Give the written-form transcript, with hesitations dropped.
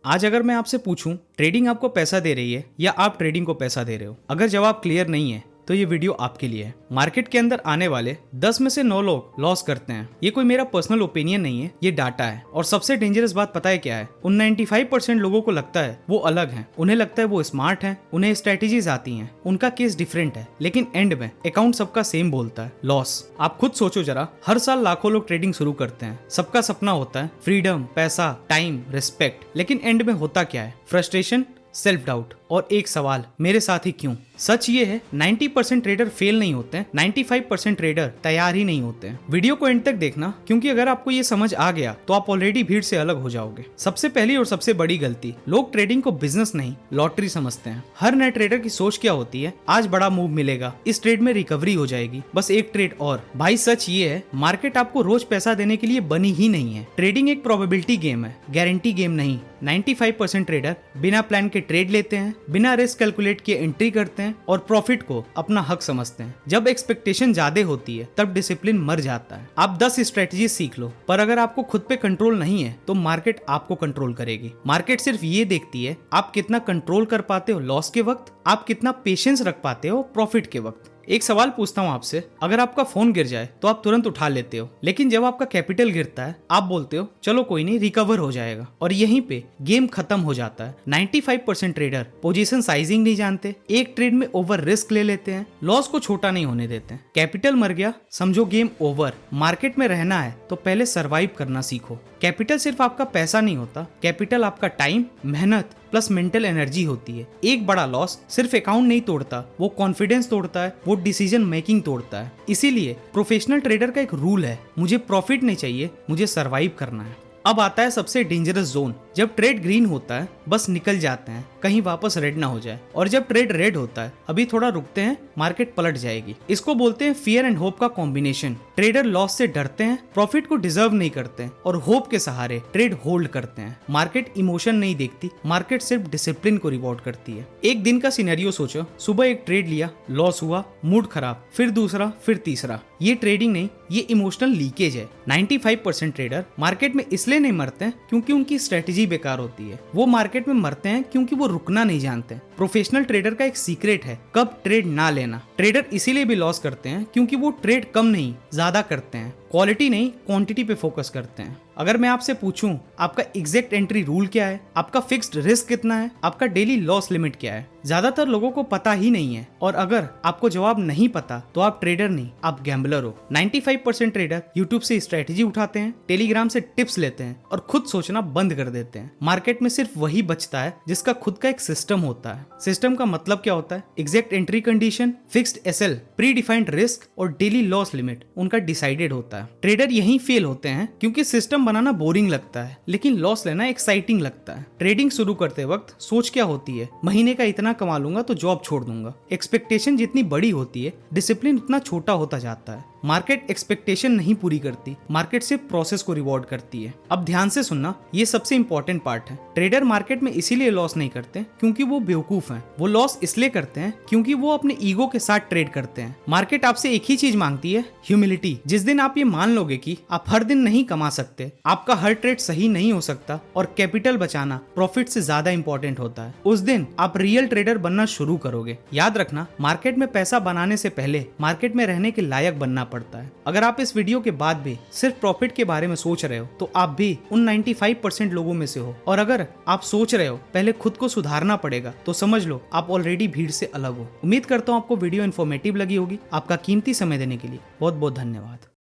आज अगर मैं आपसे पूछूं ट्रेडिंग आपको पैसा दे रही है या आप ट्रेडिंग को पैसा दे रहे हो, अगर जवाब क्लियर नहीं है तो ये वीडियो आपके लिए है। मार्केट के अंदर आने वाले 10 में से 9 लोग लॉस करते हैं। ये कोई मेरा पर्सनल ओपिनियन नहीं है, ये डाटा है। और सबसे डेंजरस बात पता है क्या है? उन 95% लोगों को लगता है वो अलग हैं, उन्हें लगता है वो स्मार्ट हैं, उन्हें स्ट्रेटेजीज आती हैं, उनका केस डिफरेंट है, लेकिन एंड में अकाउंट सबका सेम बोलता है, लॉस। आप खुद सोचो जरा, हर साल लाखों लोग ट्रेडिंग शुरू करते हैं, सबका सपना होता है फ्रीडम, पैसा, टाइम, रिस्पेक्ट, लेकिन एंड में होता क्या है? फ्रस्ट्रेशन, सेल्फ डाउट और एक सवाल, मेरे साथ ही क्यों? सच ये है 90% ट्रेडर फेल नहीं होते हैं, 95% ट्रेडर तैयार ही नहीं होते हैं। वीडियो को एंड तक देखना, क्योंकि अगर आपको ये समझ आ गया तो आप ऑलरेडी भीड़ से अलग हो जाओगे। सबसे पहली और सबसे बड़ी गलती, लोग ट्रेडिंग को बिजनेस नहीं लॉटरी समझते हैं। हर नए ट्रेडर की सोच क्या होती है? आज बड़ा मूव मिलेगा, इस ट्रेड में रिकवरी हो जाएगी, बस एक ट्रेड और। भाई सच ये है, मार्केट आपको रोज पैसा देने के लिए बनी ही नहीं है। ट्रेडिंग एक प्रोबेबिलिटी गेम है, गारंटी गेम नहीं। 95% ट्रेडर बिना प्लान के ट्रेड लेते हैं, बिना रिस्क कैलकुलेट किए एंट्री करते हैं और प्रॉफिट को अपना हक समझते हैं। जब एक्सपेक्टेशन ज्यादा होती है तब डिसिप्लिन मर जाता है। आप 10 स्ट्रेटजी सीख लो, पर अगर आपको खुद पे कंट्रोल नहीं है तो मार्केट आपको कंट्रोल करेगी। मार्केट सिर्फ ये देखती है आप कितना कंट्रोल कर पाते हो लॉस के वक्त, आप कितना पेशेंस रख पाते हो प्रॉफिट के वक्त। एक सवाल पूछता हूँ आपसे, अगर आपका फोन गिर जाए तो आप तुरंत उठा लेते हो, लेकिन जब आपका कैपिटल गिरता है आप बोलते हो चलो कोई नहीं, रिकवर हो जाएगा, और यहीं पे गेम खत्म हो जाता है। 95% ट्रेडर पोजीशन साइजिंग नहीं जानते, एक ट्रेड में ओवर रिस्क ले लेते हैं, लॉस को छोटा नहीं होने देते। कैपिटल मर गया, समझो गेम ओवर। मार्केट में रहना है तो पहले सर्वाइव करना सीखो। कैपिटल सिर्फ आपका पैसा नहीं होता, कैपिटल आपका टाइम, मेहनत प्लस मेंटल एनर्जी होती है। एक बड़ा लॉस सिर्फ अकाउंट नहीं तोड़ता, वो कॉन्फिडेंस तोड़ता है, वो डिसीजन मेकिंग तोड़ता है। इसीलिए प्रोफेशनल ट्रेडर का एक रूल है, मुझे प्रॉफिट नहीं चाहिए, मुझे सरवाइव करना है। अब आता है सबसे डेंजरस जोन, जब ट्रेड ग्रीन होता है बस निकल जाते हैं, कहीं वापस रेड ना हो जाए, और जब ट्रेड रेड होता है अभी थोड़ा रुकते हैं, मार्केट पलट जाएगी। इसको बोलते हैं फियर एंड होप का कॉम्बिनेशन। ट्रेडर लॉस से डरते हैं, प्रॉफिट को डिजर्व नहीं करते हैं, और होप के सहारे ट्रेड होल्ड करते हैं। मार्केट इमोशन नहीं देखती, मार्केट सिर्फ डिसिप्लिन को रिवॉर्ड करती है। एक दिन का सिनेरियो सोचो, सुबह एक ट्रेड लिया, लॉस हुआ, मूड खराब, फिर दूसरा, फिर तीसरा। ये ट्रेडिंग नहीं, ये इमोशनल लीकेज है। 95% ट्रेडर मार्केट में इसलिए नहीं मरते हैं क्योंकि उनकी स्ट्रेटेजी बेकार होती है, वो मार्केट में मरते हैं क्योंकि वो रुकना नहीं जानते। प्रोफेशनल ट्रेडर का एक सीक्रेट है कब ट्रेड ना लेना। ट्रेडर इसीलिए भी लॉस करते हैं क्योंकि वो ट्रेड कम नहीं ज्यादा करते हैं, क्वालिटी नहीं क्वांटिटी पे फोकस करते हैं। अगर मैं आपसे पूछूं आपका एग्जैक्ट एंट्री रूल क्या है, आपका फिक्स्ड रिस्क कितना है, आपका डेली लॉस लिमिट क्या है, ज्यादातर लोगों को पता ही नहीं है। और अगर आपको जवाब नहीं पता तो आप ट्रेडर नहीं, आप गैम्बलर हो। 95% ट्रेडर यूट्यूब से स्ट्रेटेजी उठाते हैं, टेलीग्राम से टिप्स लेते हैं और खुद सोचना बंद कर देते हैं। मार्केट में सिर्फ वही बचता है जिसका खुद का एक सिस्टम होता है। सिस्टम का मतलब क्या होता है? Exact entry condition, fixed SL, predefined risk और डेली लॉस लिमिट उनका डिसाइडेड होता है। ट्रेडर यही फेल होते हैं क्योंकि सिस्टम बनाना बोरिंग लगता है लेकिन लॉस लेना एक्साइटिंग लगता है। ट्रेडिंग शुरू करते वक्त सोच क्या होती है? महीने का इतना कमा लूंगा तो जॉब छोड़ दूंगा। एक्सपेक्टेशन जितनी बड़ी होती है डिसिप्लिन उतना छोटा होता जाता है। मार्केट एक्सपेक्टेशन नहीं पूरी करती, मार्केट सिर्फ प्रोसेस को रिवॉर्ड करती है। अब ध्यान से सुनना, ये सबसे इंपॉर्टेंट पार्ट है। ट्रेडर मार्केट में इसीलिए लॉस नहीं करते क्योंकि वो बेवकूफ हैं, वो लॉस इसलिए करते हैं क्योंकि वो अपने ईगो के साथ ट्रेड करते हैं। मार्केट आपसे एक ही चीज मांगती है, ह्यूमिलिटी। जिस दिन आप ये मान लोगे कि आप हर दिन नहीं कमा सकते, आपका हर ट्रेड सही नहीं हो सकता और कैपिटल बचाना प्रॉफिट से ज्यादा इंपॉर्टेंट होता है, उस दिन आप रियल ट्रेडर बनना शुरू करोगे। याद रखना, मार्केट में पैसा बनाने से पहले मार्केट में रहने के लायक बनना पड़ता है। अगर आप इस वीडियो के बाद भी सिर्फ प्रॉफिट के बारे में सोच रहे हो तो आप भी उन 95% लोगों में से हो, और अगर आप सोच रहे हो पहले खुद को सुधारना पड़ेगा तो समझ लो आप ऑलरेडी भीड़ से अलग हो। उम्मीद करता हूँ आपको वीडियो इन्फॉर्मेटिव लगी होगी। आपका कीमती समय देने के लिए बहुत बहुत धन्यवाद।